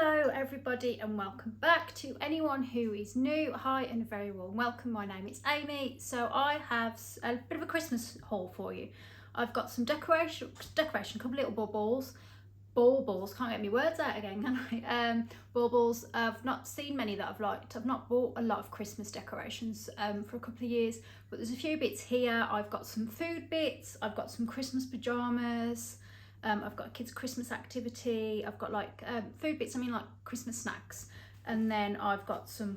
Hello everybody and welcome back. To anyone who is new, hi and a very warm welcome. My name is Amy. So I have a bit of a Christmas haul for you. I've got some decoration, a couple little baubles, can't get my words out again, can I? Baubles. I've not seen many that I've liked. I've not bought a lot of Christmas decorations for a couple of years, but there's a few bits here. I've got some food bits, I've got some Christmas pajamas, I've got a kids' Christmas activity, I've got like food bits, I mean like Christmas snacks, and then I've got a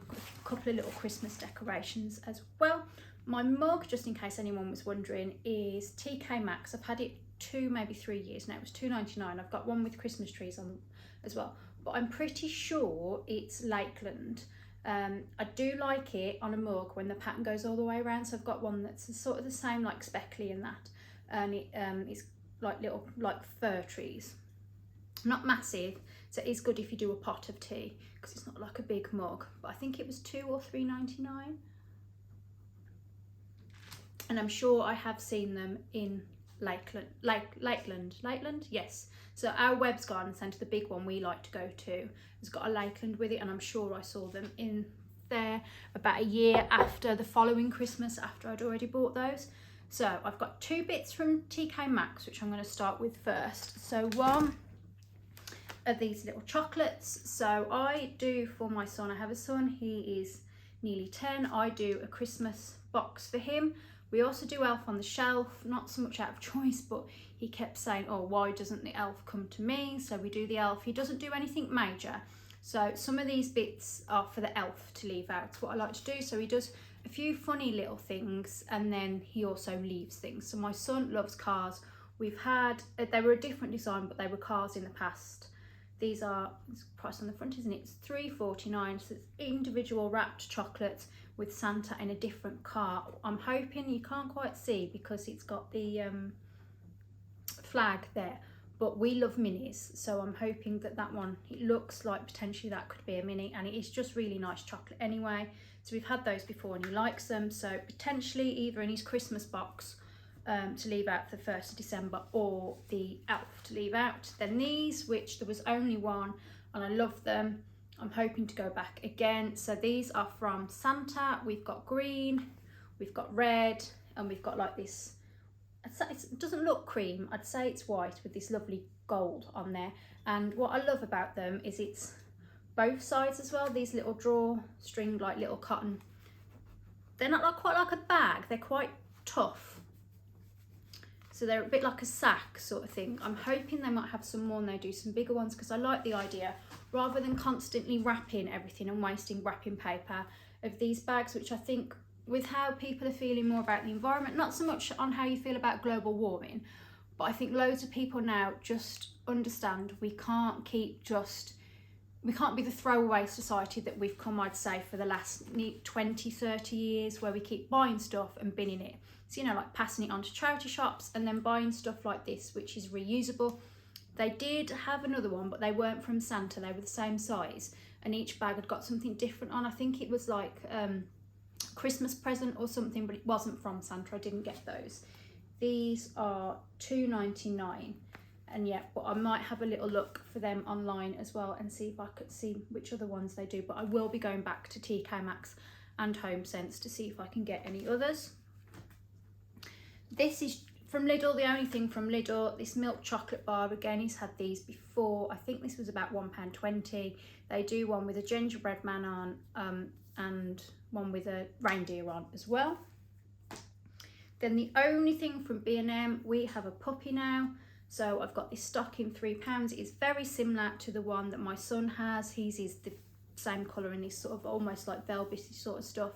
couple of little Christmas decorations as well. My mug, just in case anyone was wondering, is TKMAX. I've had it 2, maybe 3 years now. It was £2.99. I've got one with Christmas trees on as well, but I'm pretty sure it's Lakeland. I do like it on a mug when the pattern goes all the way around, so I've got one that's sort of the same, like speckly and that, and it is like little fir trees, not massive, so it's good if you do a pot of tea because it's not like a big mug. But I think it was £2 or £3.99, and I'm sure I have seen them in Lakeland, yes. So our Webb's Garden Centre, the big one we like to go to, has got a Lakeland with it, and I'm sure I saw them in there about a year after the following Christmas, after I'd already bought those. So I've got 2 bits from TKMAX, which I'm going to start with first. So one are these little chocolates. So I do for my son, I have a son, he is nearly 10. I do a Christmas box for him. We also do Elf on the Shelf, not so much out of choice, but he kept saying, oh, why doesn't the elf come to me? So we do the elf. He doesn't do anything major. So some of these bits are for the elf to leave out. It's what I like to do. So he does a few funny little things, and then he also leaves things. So my son loves cars. We've had, they were a different design, but they were cars in the past. These are, it's price on the front, isn't it? It's £3.49. So it's individual wrapped chocolates with Santa in a different car. I'm hoping, you can't quite see because it's got the flag there, but we love minis, so I'm hoping that that one, it looks like potentially that could be a mini, and it is just really nice chocolate anyway. So we've had those before and he likes them, so potentially either in his Christmas box to leave out for the 1st of December, or the elf to leave out. Then these, which there was only one and I love them, I'm hoping to go back again. So these are from Santa. We've got green, we've got red, and we've got like this, it doesn't look cream, I'd say it's white with this lovely gold on there. And what I love about them is it's both sides as well, these little drawstring, like little cotton. They're not like, quite like a bag, they're quite tough. So they're a bit like a sack sort of thing. I'm hoping they might have some more and they do some bigger ones, because I like the idea, rather than constantly wrapping everything and wasting wrapping paper, of these bags, which I think with how people are feeling more about the environment, not so much on how you feel about global warming, but I think loads of people now just understand we can't be the throwaway society that we've come, I'd say, for the last 20, 30 years, where we keep buying stuff and binning it. So, you know, like passing it on to charity shops and then buying stuff like this, which is reusable. They did have another one, but they weren't from Santa. They were the same size, and each bag had got something different on. I think it was like Christmas present or something, but it wasn't from Santa. I didn't get those. These are £2.99. And yeah, but I might have a little look for them online as well and see if I could see which other ones they do. But I will be going back to TKMAX and HomeSense to see if I can get any others. This is from Lidl, the only thing from Lidl, this milk chocolate bar. Again, he's had these before. I think this was about £1.20. They do one with a gingerbread man on and one with a reindeer on as well. Then the only thing from B&M, we have a puppy now. So I've got this stocking, £3. It is very similar to the one that my son has. His is the same colour and this sort of almost like velvety sort of stuff.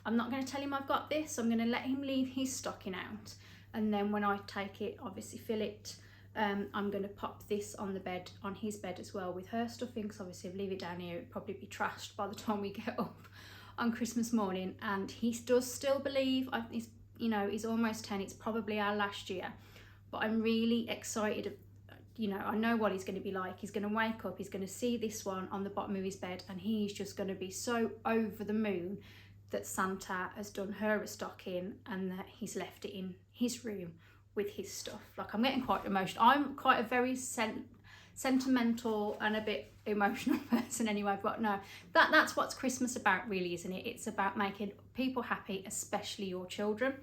I'm not going to tell him I've got this. I'm going to let him leave his stocking out. And then when I take it, obviously fill it, I'm going to pop this on the bed, on his bed as well, with her stuffing, because obviously if I leave it down here, it'd probably be trashed by the time we get up on Christmas morning. And he does still believe, he's almost 10, it's probably our last year. But I'm really excited, I know what he's going to be like. He's going to wake up, he's going to see this one on the bottom of his bed, and he's just going to be so over the moon that Santa has done her a stocking and that he's left it in his room with his stuff. Like, I'm getting quite emotional. I'm quite a very sentimental and a bit emotional person anyway, but no, that's what's Christmas about really, isn't it? It's about making people happy, especially your children.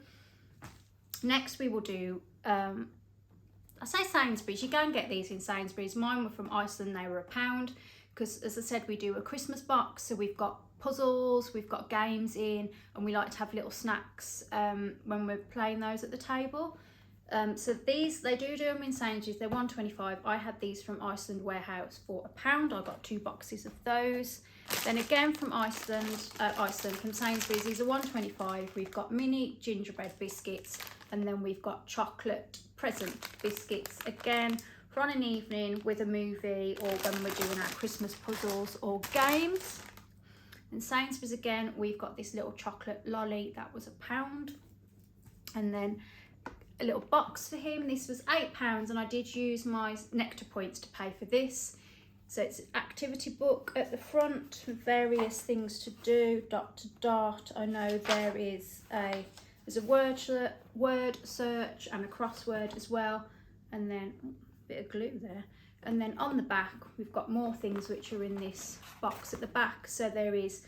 Next we will do I say Sainsburys. You go and get these in Sainsburys. Mine were from Iceland, they were £1, because as I said, we do a Christmas box, so we've got puzzles, we've got games in, and we like to have little snacks when we're playing those at the table. So these, they do them in Sainsburys, they're £1.25. I had these from Iceland Warehouse for £1. I got 2 boxes of those. Then again from Iceland, from Sainsburys, these are £1.25. We've got mini gingerbread biscuits, and then we've got chocolate present biscuits, again for on an evening with a movie or when we're doing our Christmas puzzles or games. And Sainsbury's again, we've got this little chocolate lolly, that was £1. And then a little box for him, this was £8, and I did use my Nectar points to pay for this. So it's an activity book at the front with various things to do, dot to dot. I know there's a word search and a crossword as well, and then a bit of glue there. And then on the back we've got more things which are in this box at the back. So there is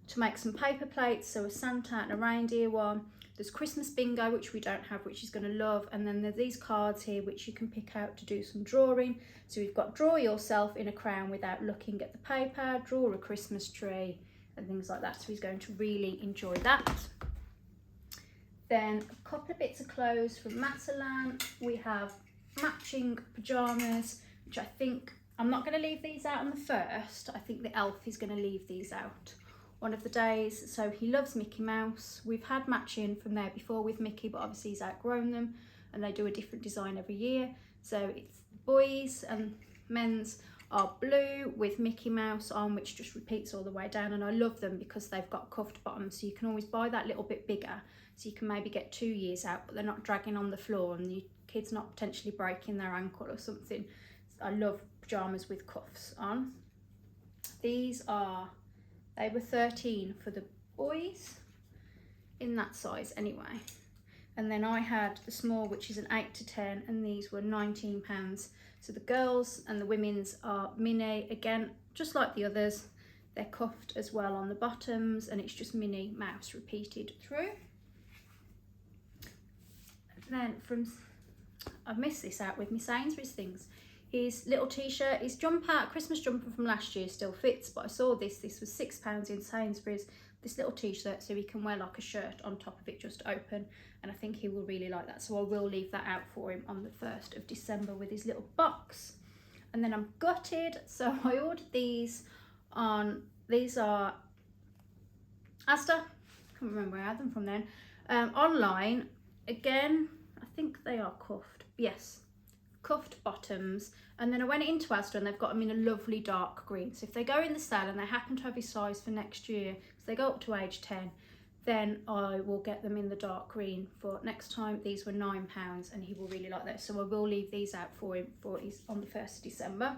to make some paper plates, so a Santa and a reindeer one. There's Christmas bingo, which we don't have, which he's going to love. And then there's these cards here, which you can pick out to do some drawing. So we've got draw yourself in a crown without looking at the paper, draw a Christmas tree, and things like that. So he's going to really enjoy that. Then a couple of bits of clothes from Matalan. We have matching pyjamas, which I think, I'm not going to leave these out on the first. I think the elf is going to leave these out one of the days. So he loves Mickey Mouse. We've had matching from there before with Mickey, but obviously he's outgrown them, and they do a different design every year. So it's boys and men's are blue with Mickey Mouse on, which just repeats all the way down, and I love them because they've got cuffed bottoms, so you can always buy that little bit bigger, so you can maybe get 2 years out, but they're not dragging on the floor and the kid's not potentially breaking their ankle or something. I love pyjamas with cuffs on. These are, they were 13 for the boys, in that size anyway. And then I had the small, which is an 8 to 10, and these were £19. So the girls and the women's are mini, again, just like the others. They're cuffed as well on the bottoms, and it's just Minnie Mouse repeated through. Then from, I've missed this out with my Sainsbury's things. His little t-shirt, his jumper, Christmas jumper from last year still fits, but I saw this was £6 in Sainsbury's, this little t-shirt, so he can wear like a shirt on top of it just open, and I think he will really like that, so I will leave that out for him on the 1st of December with his little box. And then I'm gutted, so I ordered these on, these are Asda, can't remember where I had them from then, online. Again, I think they are cuffed, yes, cuffed bottoms. And then I went into Asda and they've got them in a lovely dark green. So if they go in the sale and they happen to have his size for next year, because they go up to age 10, then I will get them in the dark green for next time. These were £9 and he will really like those. So I will leave these out for him for his, on the 1st of December.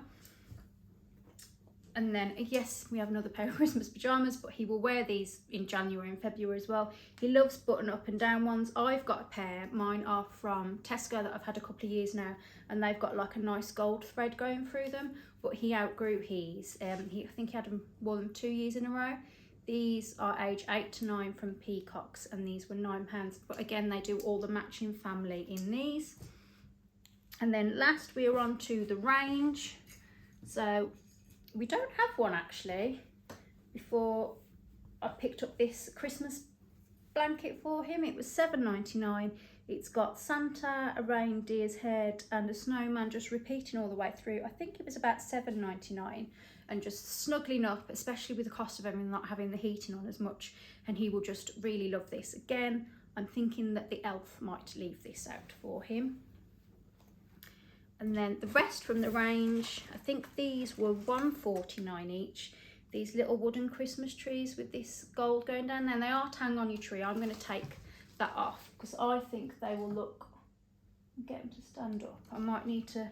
And then, yes, we have another pair of Christmas pyjamas, but he will wear these in January and February as well. He loves button up and down ones. I've got a pair, mine are from Tesco that I've had a couple of years now, and they've got like a nice gold thread going through them, but he outgrew his. I think he had them more than 2 years in a row. These are age 8 to 9 from Peacocks, and these were £9. But again, they do all the matching family in these. And then last we are on to the range. So we don't have one actually. Before I picked up this Christmas blanket for him, it was £7.99. It's got Santa, a reindeer's head and a snowman just repeating all the way through. I think it was about £7.99, and just snuggling up, especially with the cost of everything not having the heating on as much, and he will just really love this. Again, I'm thinking that the elf might leave this out for him. And then the rest from the range, I think these were £1.49 each. These little wooden Christmas trees with this gold going down there, and they are tang on your tree. I'm going to take that off because I think they will look, get them to stand up. I might need to,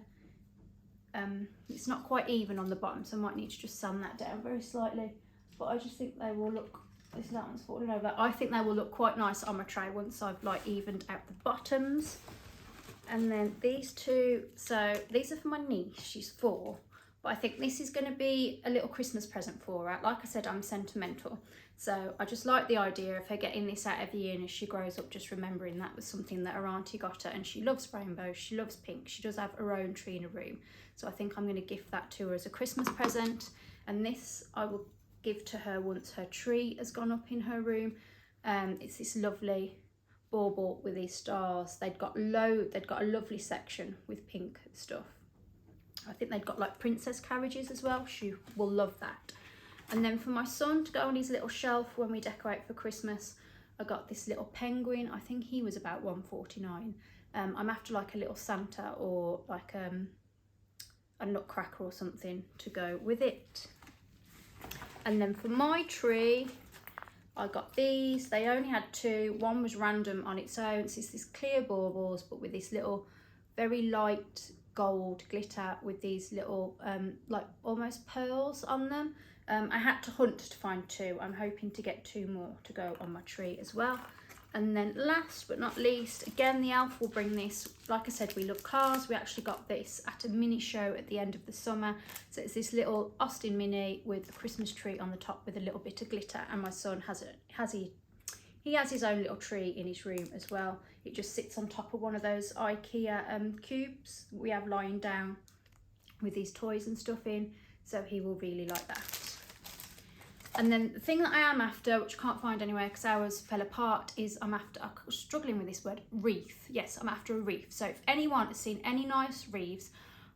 it's not quite even on the bottom, so I might need to just sand that down very slightly. But I just think they will look, this that one's falling over. I think they will look quite nice on my tray once I've like evened out the bottoms. And then these two, so these are for my niece, she's 4. But I think this is going to be a little Christmas present for her. Like I said, I'm sentimental. So I just like the idea of her getting this out every year, and as she grows up, just remembering that was something that her auntie got her. And she loves rainbows, she loves pink, she does have her own tree in her room. So I think I'm going to gift that to her as a Christmas present. And this I will give to her once her tree has gone up in her room. It's this lovely bauble with these stars. They'd got a lovely section with pink stuff. I think they'd got like princess carriages as well. She will love that. And then for my son to go on his little shelf when we decorate for Christmas, I got this little penguin. I think he was about $1.49. I'm after like a little Santa or like a nutcracker or something to go with it. And then for my tree, I got these. They only had two. One was random on its own. So it's this clear baubles, but with this little very light gold glitter with these little like almost pearls on them. I had to hunt to find two. I'm hoping to get two more to go on my tree as well. And then last but not least, again, the elf will bring this. Like I said, we love cars. We actually got this at a mini show at the end of the summer. So it's this little Austin Mini with a Christmas tree on the top with a little bit of glitter. And my son he has his own little tree in his room as well. It just sits on top of one of those IKEA cubes we have lying down with these toys and stuff in. So he will really like that. And then the thing that I am after, which I can't find anywhere because ours fell apart, is I'm struggling with this word, wreath. Yes, I'm after a wreath. So if anyone has seen any nice wreaths,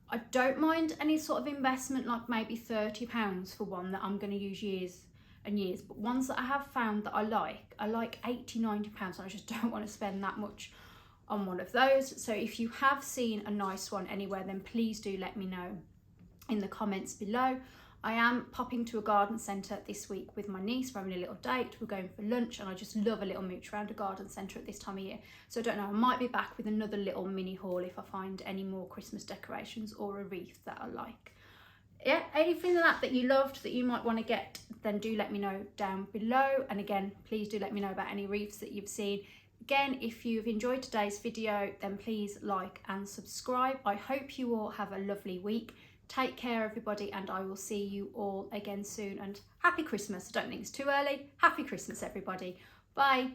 I don't mind any sort of investment, like maybe £30 for one that I'm going to use years and years. But ones that I have found that I like £80, £90, and I just don't want to spend that much on one of those. So if you have seen a nice one anywhere, then please do let me know in the comments below. I am popping to a garden centre this week with my niece. We're having a little date. We're going for lunch, and I just love a little mooch around a garden centre at this time of year. So I don't know, I might be back with another little mini haul if I find any more Christmas decorations or a wreath that I like. Yeah, anything like that you loved that you might want to get, then do let me know down below. And again, please do let me know about any wreaths that you've seen. Again, if you've enjoyed today's video, then please like and subscribe. I hope you all have a lovely week. Take care, everybody, and I will see you all again soon. And happy Christmas. I don't think it's too early. Happy Christmas, everybody. Bye.